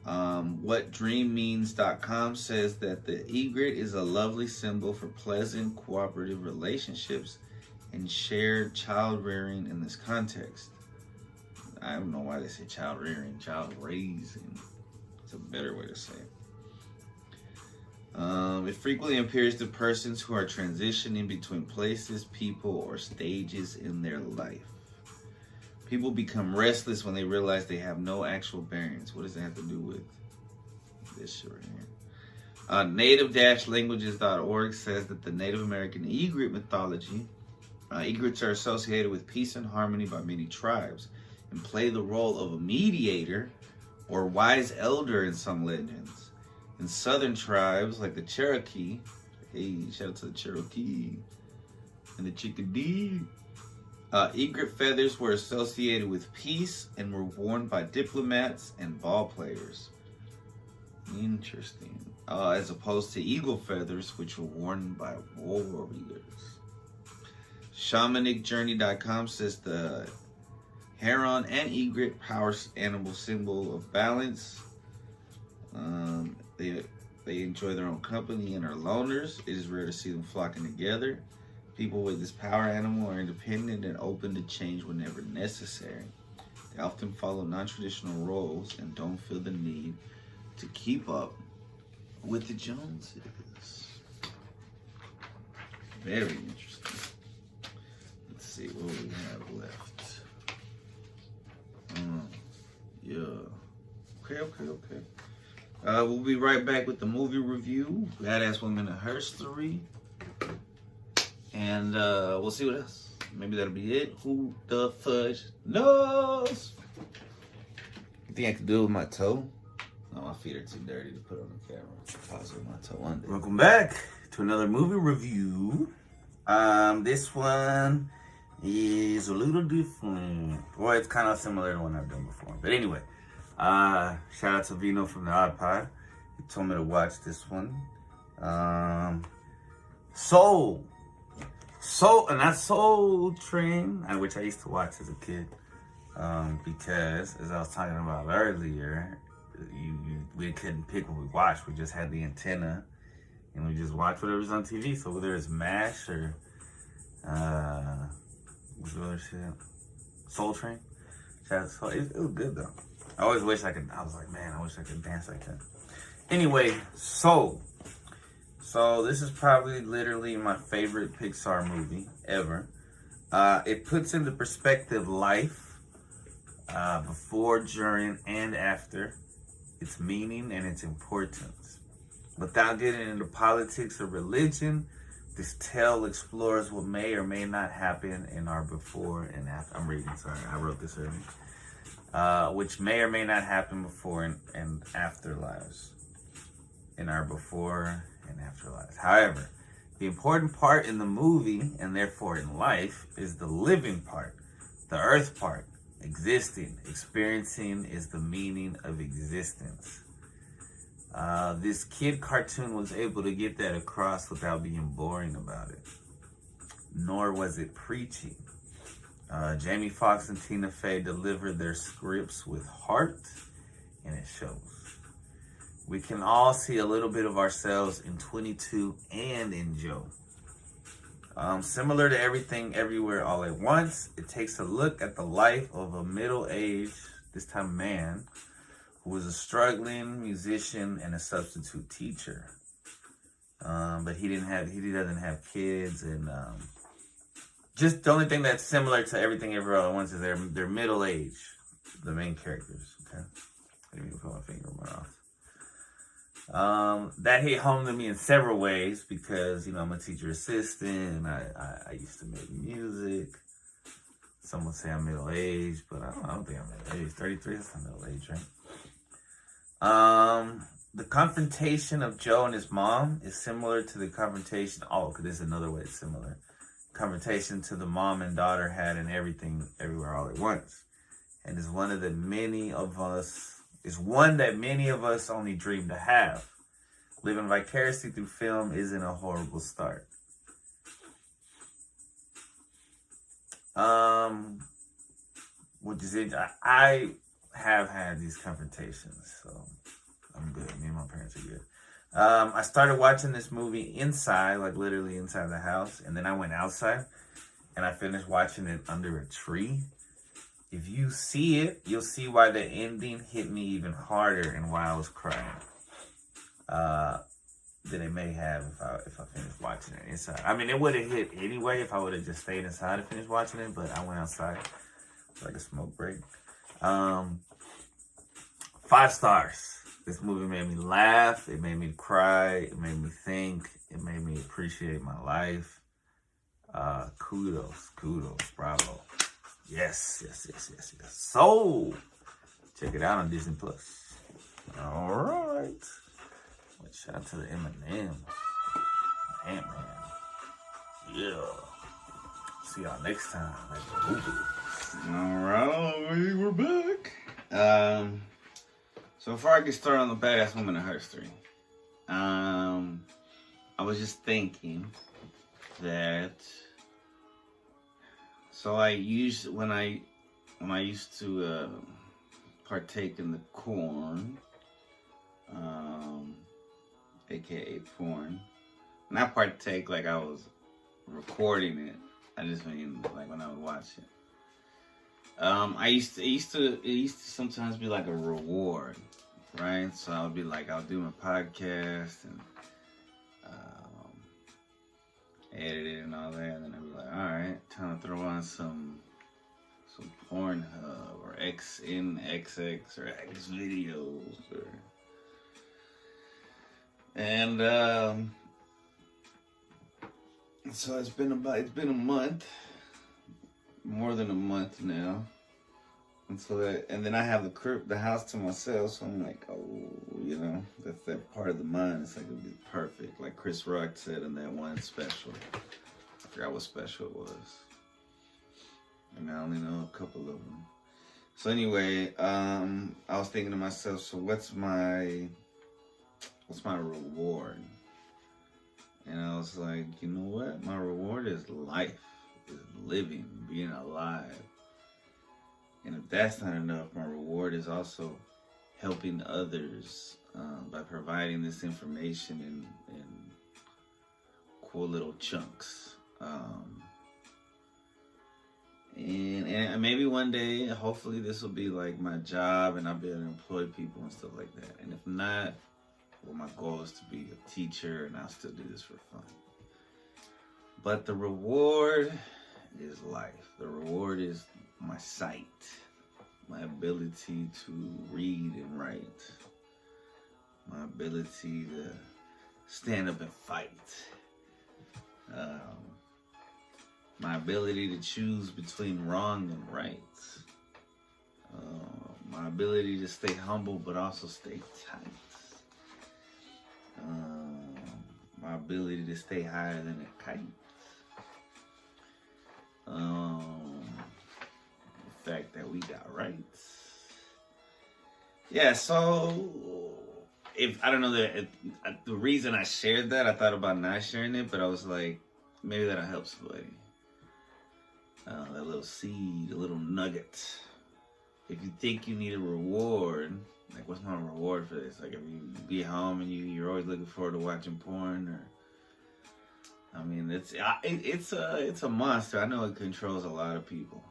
WhatDreamMeans.com says that the egret is a lovely symbol for pleasant, cooperative relationships and shared child rearing in this context. I don't know why they say child rearing, child raising. It's a better way to say it. It frequently appears to persons who are transitioning between places, people, or stages in their life. People become restless when they realize they have no actual bearings. What does that have to do with this shit right here? Native-languages.org says that the Native American egret mythology, egrets are associated with peace and harmony by many tribes and play the role of a mediator or wise elder in some legends. In southern tribes like the Cherokee, hey, shout out to the Cherokee and the Chickadee, egret feathers were associated with peace and were worn by diplomats and ball players. Interesting. As opposed to eagle feathers, which were worn by warriors. ShamanicJourney.com says the heron and egret power animal symbol of balance. They enjoy their own company and are loners. It is rare to see them flocking together. People with this power animal are independent and open to change whenever necessary. They often follow non-traditional roles and don't feel the need to keep up with the Joneses. Very interesting. Let's see what we have left. Yeah. Okay. We'll be right back with the movie review, Badass Women in History. And we'll see what else. Maybe that'll be it. Who the fudge knows? You think I could do it with my toe? No, my feet are too dirty to put on the camera. Pause with my toe one day. Welcome back to another movie review. This one is a little different. Well, it's kind of similar to one I've done before. But anyway, shout out to Vino from the Odd Pod. He told me to watch this one. Soul Train, which I used to watch as a kid. Because, as I was talking about earlier, we couldn't pick what we watched. We just had the antenna, and we just watched whatever's on TV. So whether it's MASH or what's the other shit? Soul Train. It was good though. I always wish I could. I was like, man, I wish I could dance like that. Anyway, Soul. So this is probably literally my favorite Pixar movie ever. It puts into perspective life before, during, and after, its meaning and its importance. Without getting into politics or religion, this tale explores what may or may not happen in our before and after. I'm reading, sorry, I wrote this earlier. Which may or may not happen before and after lives. In our before and after lives. However, the important part in the movie, and therefore in life, is the living part. The earth part. Existing. Experiencing is the meaning of existence. This kid cartoon was able to get that across without being boring about it. Nor was it preachy. Jamie Foxx and Tina Fey delivered their scripts with heart, and it shows. We can all see a little bit of ourselves in 22 and in Joe. Similar to Everything Everywhere All at Once, it takes a look at the life of a middle-aged, this time man, who was a struggling musician and a substitute teacher. But he doesn't have kids, and just the only thing that's similar to Everything Everywhere All at Once is they're middle-aged, the main characters. Okay, I didn't even put my finger on my mouth. That hit home to me in several ways because, I'm a teacher assistant and I used to make music. Some would say I'm middle-aged, but I don't think I'm middle-aged. 33 is not middle-aged, right? The confrontation of Joe and his mom is similar to the confrontation, there's another way it's similar. Confrontation to the mom and daughter had in Everything Everywhere All at Once. And is one that many of us only dream to have. Living vicariously through film isn't a horrible start. Which is it? I have had these confrontations, so I'm good. Me and my parents are good. I started watching this movie inside, like literally inside the house, and then I went outside and I finished watching it under a tree. If you see it, you'll see why the ending hit me even harder and why I was crying. Than it may have if I finished watching it inside. I mean, it would have hit anyway if I would have just stayed inside and finished watching it, but I went outside. It's like a smoke break. 5 stars. This movie made me laugh. It made me cry. It made me think. It made me appreciate my life. Kudos, bravo. Yes. So, check it out on Disney Plus. All right. Shout out to the M&M. Man. Yeah. See y'all next time. Alright, we're back. So before I get started on the Badass Woman in Herstory, I was just thinking that when I used to partake in the corn, aka porn. Not partake like I was recording it. I just mean like when I would watch it. It used to sometimes be like a reward, right? So I would be like, I'll do my podcast and edit it and all that, and then I'd be like, all right, time to throw on some Pornhub or XNXX or X videos or. And so it's been a month, more than a month now, and then I have the house to myself, so I'm like, oh, that's that part of the mind. It's like it'd be perfect, like Chris Rock said in that one special. I forgot what special it was, and I only know a couple of them. So anyway, I was thinking to myself, so what's my reward? And I was like, you know what? My reward is life, is living, being alive. And if that's not enough, my reward is also helping others by providing this information in cool little chunks. And maybe one day, hopefully this will be like my job and I'll be able to employ people and stuff like that. And if not, well, my goal is to be a teacher, and I'll still do this for fun. But the reward is life. The reward is my sight, my ability to read and write, my ability to stand up and fight, my ability to choose between wrong and right, my ability to stay humble but also stay tight. My ability to stay higher than a kite. The fact that we got rights. Yeah, so I don't know the reason I shared that, I thought about not sharing it, but I was like, maybe that'll help somebody. That little seed, a little nugget. If you think you need a reward, like, what's my reward for this? Like, if you be home and you're always looking forward to watching porn, or, I mean, it's a monster. I know it controls a lot of people,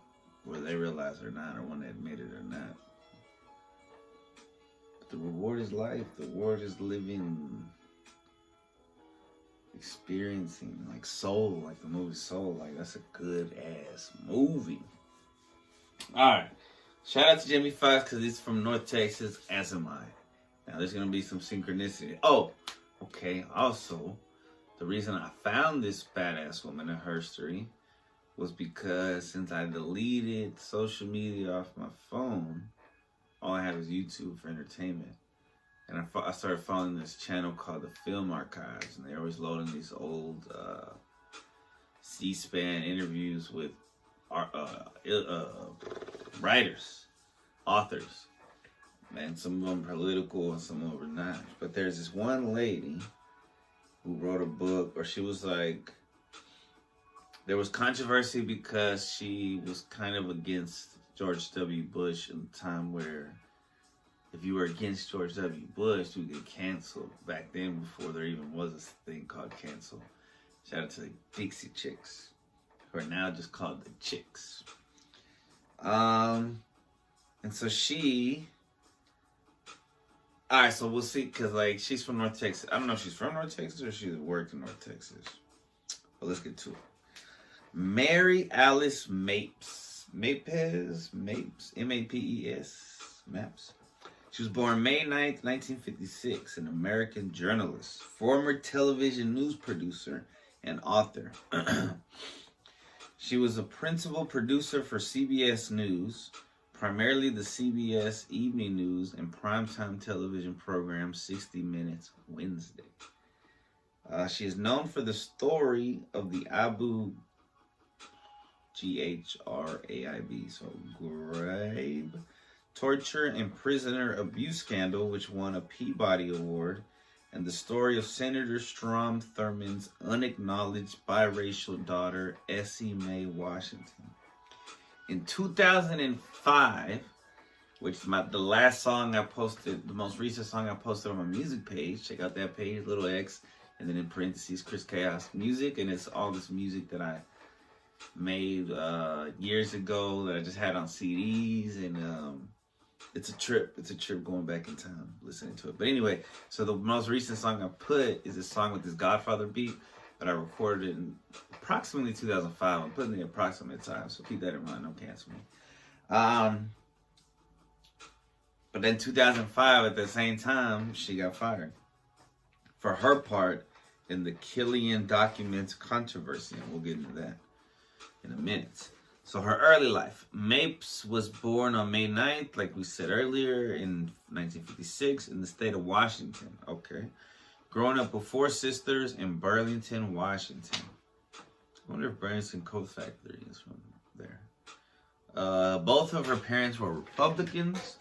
whether they realize it or not, or want to admit it or not. But the reward is life. The reward is living, experiencing, like Soul, like the movie Soul. Like, that's a good ass movie. All right. Shout out to Jamie Foxx because he's from North Texas, as am I. Now, there's going to be some synchronicity. Oh, okay. Also, the reason I found this Badass Woman in Herstory was because since I deleted social media off my phone, all I have is YouTube for entertainment. And I started following this channel called the Film Archives, and they're always loading these old C-SPAN interviews with writers, authors, and some of them political and some of them were not. But there's this one lady who wrote a book, or she was like, there was controversy because she was kind of against George W. Bush in a time where if you were against George W. Bush, you would get canceled. Back then, before there even was a thing called cancel. Shout out to the Dixie Chicks, who are now just called the Chicks. And so she... Alright, so we'll see, because, like, she's from North Texas. I don't know if she's from North Texas or she's worked in North Texas. But let's get to it. Mary Alice Mapes. Mapes? M-A-P-E-S. Maps. She was born May 9th, 1956, an American journalist, former television news producer, and author. She was a principal producer for CBS News, primarily the CBS Evening News and primetime television program 60 Minutes Wednesday. She is known for the story of the Abu Ghraib, so Ghraib, torture and prisoner abuse scandal, which won a Peabody Award, and the story of Senator Strom Thurmond's unacknowledged biracial daughter, Essie Mae Washington. In 2005, which is the last song I posted, the most recent song I posted on my music page. Check out that page, little X, and then in parentheses, Chris Chaos Music, and it's all this music that I made years ago that I just had on CDs, and it's a trip. It's a trip going back in time, listening to it. But anyway, so the most recent song I put is a song with this Godfather beat that I recorded in approximately 2005. I'm putting the approximate time, so keep that in mind. Don't cancel me. But then 2005, at the same time, she got fired for her part in the Killian Documents controversy, and we'll get into that in a minute. So her early life. Mapes was born on May 9th, like we said earlier, in 1956 in the state of Washington. Okay. Growing up with 4 sisters in Burlington, Washington. I wonder if Burlington Coat Factory is from there. Both of her parents were Republicans.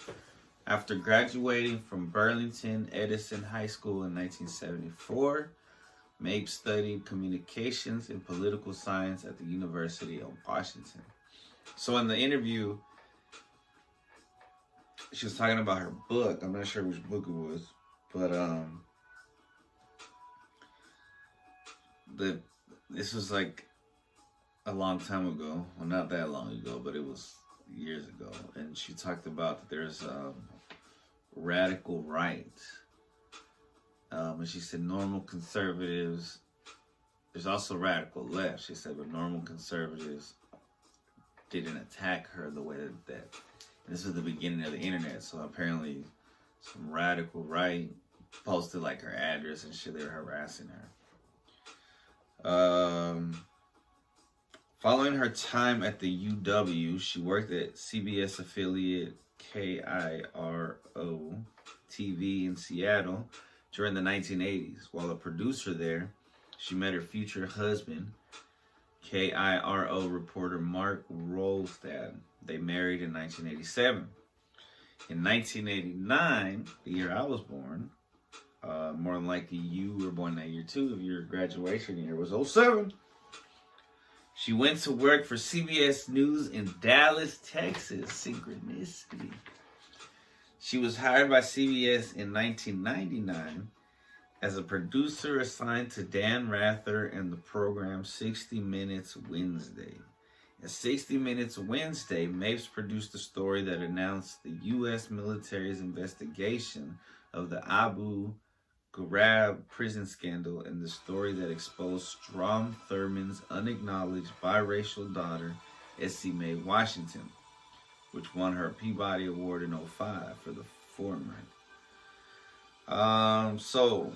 After graduating from Burlington Edison High School in 1974, Mapes studied communications and political science at the University of Washington. So in the interview, she was talking about her book. I'm not sure which book it was, but this was like a long time ago. Well, not that long ago, but it was years ago. And she talked about that there's radical right. And she said normal conservatives, there's also radical left. She said, but normal conservatives didn't attack her the way that and this was the beginning of the internet. So apparently some radical right posted like her address and shit. They were harassing her. Following her time at the UW, she worked at CBS affiliate KIRO TV in Seattle during the 1980s. While a producer there, she met her future husband, KIRO reporter Mark Rolstad. They married in 1987. In 1989, the year I was born, more than likely you were born that year too, if your graduation year was 07. She went to work for CBS News in Dallas, Texas. Synchronicity. She was hired by CBS in 1999 as a producer assigned to Dan Rather and the program 60 Minutes Wednesday. At 60 Minutes Wednesday, Mapes produced a story that announced the U.S. military's investigation of the Abu Ghraib prison scandal and the story that exposed Strom Thurmond's unacknowledged biracial daughter, Essie Mae Washington, which won her Peabody Award in 2005 for the former. So,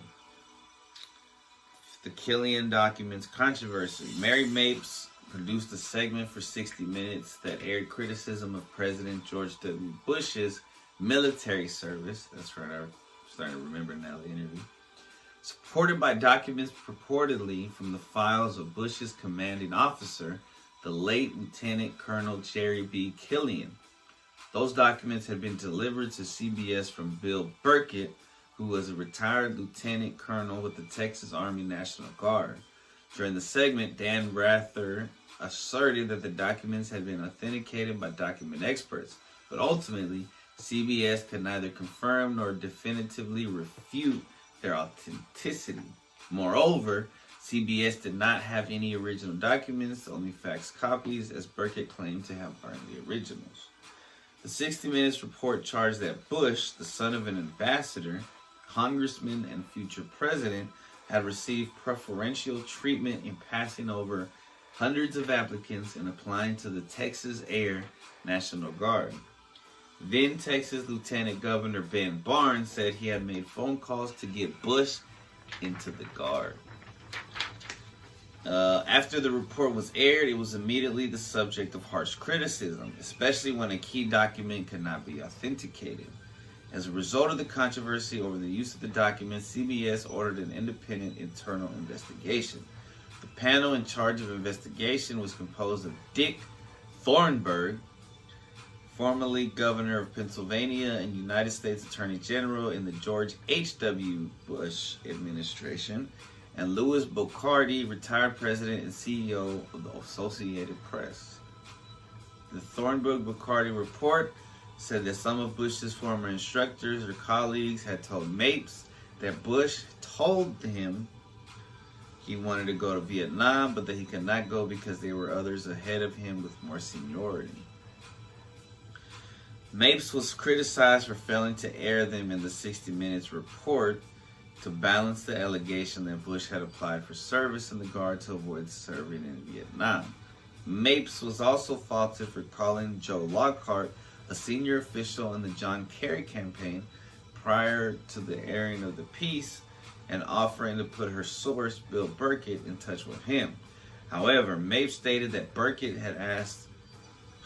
the Killian Documents controversy. Mary Mapes produced a segment for 60 Minutes that aired criticism of President George W. Bush's military service. That's right, I'm starting to remember now the interview. Supported by documents purportedly from the files of Bush's commanding officer, the late Lieutenant Colonel Jerry B. Killian. Those documents had been delivered to CBS from Bill Burkett, who was a retired lieutenant colonel with the Texas Army National Guard. During the segment, Dan Rather asserted that the documents had been authenticated by document experts, but ultimately, CBS could neither confirm nor definitively refute their authenticity. Moreover, CBS did not have any original documents, only fax copies, as Burkett claimed to have burned the originals. The 60 Minutes report charged that Bush, the son of an ambassador, congressman, and future president, had received preferential treatment in passing over hundreds of applicants and applying to the Texas Air National Guard. Then Texas Lieutenant Governor Ben Barnes said he had made phone calls to get Bush into the Guard. After the report was aired, it was immediately the subject of harsh criticism, especially when a key document could not be authenticated. As a result of the controversy over the use of the document, CBS ordered an independent internal investigation. The panel in charge of investigation was composed of Dick Thornburgh, formerly governor of Pennsylvania and United States Attorney General in the George H.W. Bush administration, and Louis Bocardi, retired president and CEO of the Associated Press. The Thornburgh-Bocardi report said that some of Bush's former instructors or colleagues had told Mapes that Bush told him he wanted to go to Vietnam, but that he could not go because there were others ahead of him with more seniority. Mapes was criticized for failing to air them in the 60 Minutes report to balance the allegation that Bush had applied for service in the Guard to avoid serving in Vietnam. Mapes was also faulted for calling Joe Lockhart, a senior official in the John Kerry campaign, prior to the airing of the piece, and offering to put her source, Bill Burkett, in touch with him. However, Mapes stated that Burkett had asked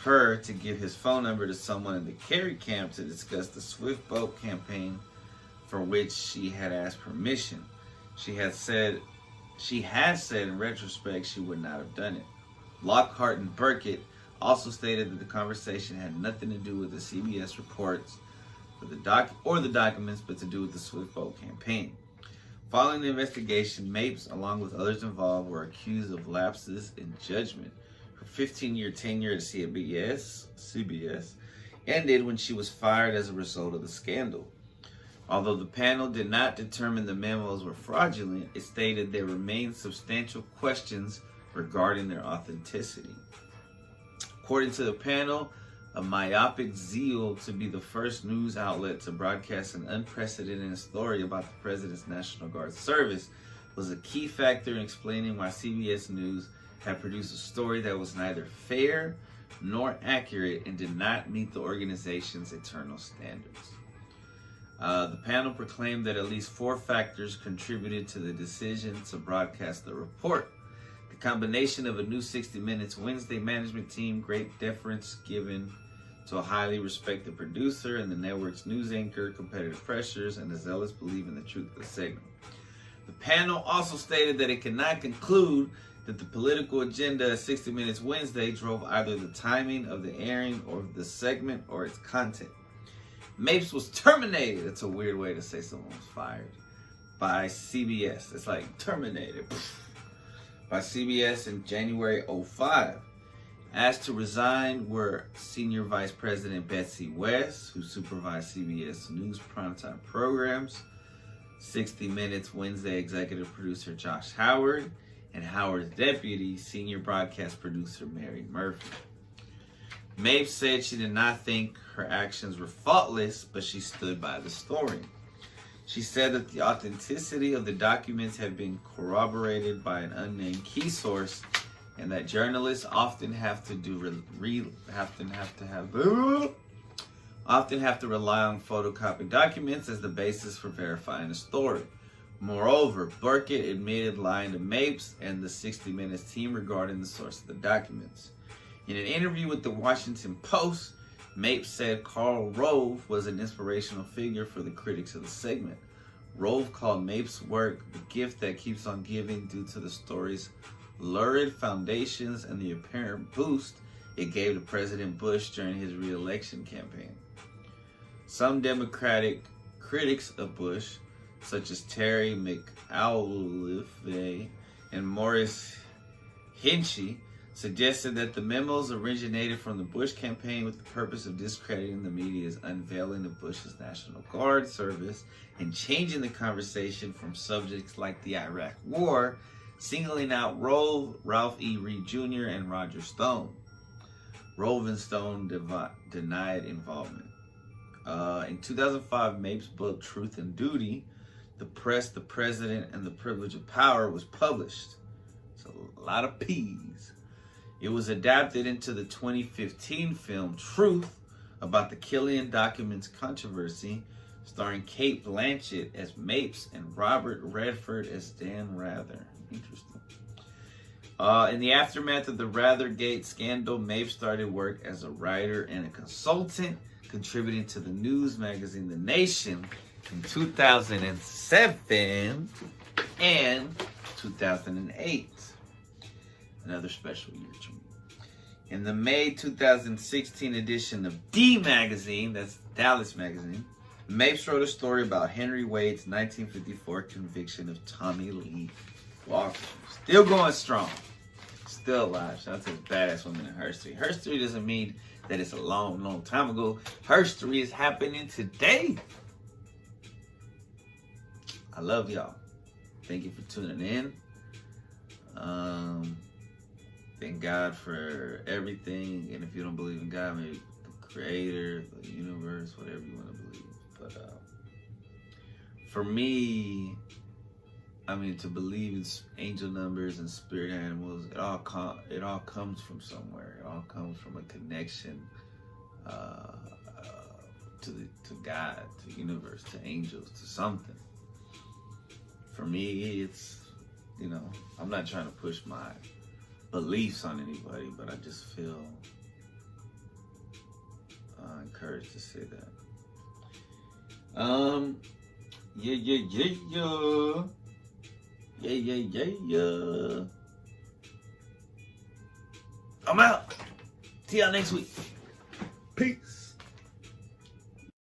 her to give his phone number to someone in the Kerry camp to discuss the Swift Boat campaign, for which she had asked permission. She had said in retrospect she would not have done it. Lockhart and Burkett also stated that the conversation had nothing to do with the CBS reports or the documents, but to do with the Swift Boat campaign. Following the investigation, Mapes, along with others involved, were accused of lapses in judgment. Her 15-year tenure at CBS ended when she was fired as a result of the scandal. Although the panel did not determine the memos were fraudulent, it stated there remained substantial questions regarding their authenticity. According to the panel, a myopic zeal to be the first news outlet to broadcast an unprecedented story about the President's National Guard service was a key factor in explaining why CBS News had produced a story that was neither fair nor accurate and did not meet the organization's internal standards. The panel proclaimed that at least 4 factors contributed to the decision to broadcast the report. The combination of a new 60 Minutes Wednesday management team, great deference given to a highly respected producer and the network's news anchor, competitive pressures, and a zealous belief in the truth of the segment. The panel also stated that it cannot conclude that the political agenda of 60 Minutes Wednesday drove either the timing of the airing of the segment or its content. Mapes was terminated. It's a weird way to say someone was fired. By CBS. It's like terminated. By CBS in January 2005. Asked to resign were Senior Vice President Betsy West, who supervised CBS News primetime programs, 60 Minutes Wednesday executive producer Josh Howard, and Howard's deputy, senior broadcast producer Mary Murphy. Mapes said she did not think her actions were faultless, but she stood by the story. She said that the authenticity of the documents had been corroborated by an unnamed key source, and that journalists often have to rely on photocopied documents as the basis for verifying a story. Moreover, Burkett admitted lying to Mapes and the 60 Minutes team regarding the source of the documents. In an interview with the Washington Post, Mapes said Karl Rove was an inspirational figure for the critics of the segment. Rove called Mapes' work the gift that keeps on giving due to the story's lurid foundations and the apparent boost it gave to President Bush during his re-election campaign. Some Democratic critics of Bush, such as Terry McAuliffe and Morris Hinchey, suggested that the memos originated from the Bush campaign with the purpose of discrediting the media's unveiling of Bush's National Guard service and changing the conversation from subjects like the Iraq War, singling out Rove, Ralph E. Reed Jr., and Roger Stone. Rove and Stone denied involvement. In 2005, Mapes' book Truth and Duty, The Press, the President, and the Privilege of Power was published. It's a lot of P's. It was adapted into the 2015 film Truth about the Killian documents controversy, starring Cate Blanchett as Mapes and Robert Redford as Dan Rather. Interesting. In the aftermath of the Rathergate scandal, Mapes started work as a writer and a consultant, contributing to the news magazine The Nation in 2007 and 2008. Another special year to me. In the May 2016 edition of D Magazine, that's Dallas Magazine, Mapes wrote a story about Henry Wade's 1954 conviction of Tommy Lee Walker. Still going strong. Still alive. Shout out to the badass woman in history. History doesn't mean that it's a long, long time ago. History is happening today. I love y'all. Thank you for tuning in. Thank God for everything. And if you don't believe in God, maybe the creator, the universe, whatever you want to believe. But for me, I mean, to believe in angel numbers and spirit animals, it all comes from somewhere. It all comes from a connection to God, to the universe, to angels, to something. For me, it's, I'm not trying to push my beliefs on anybody, but I just feel encouraged to say that. Yeah. I'm out. See y'all next week. Peace.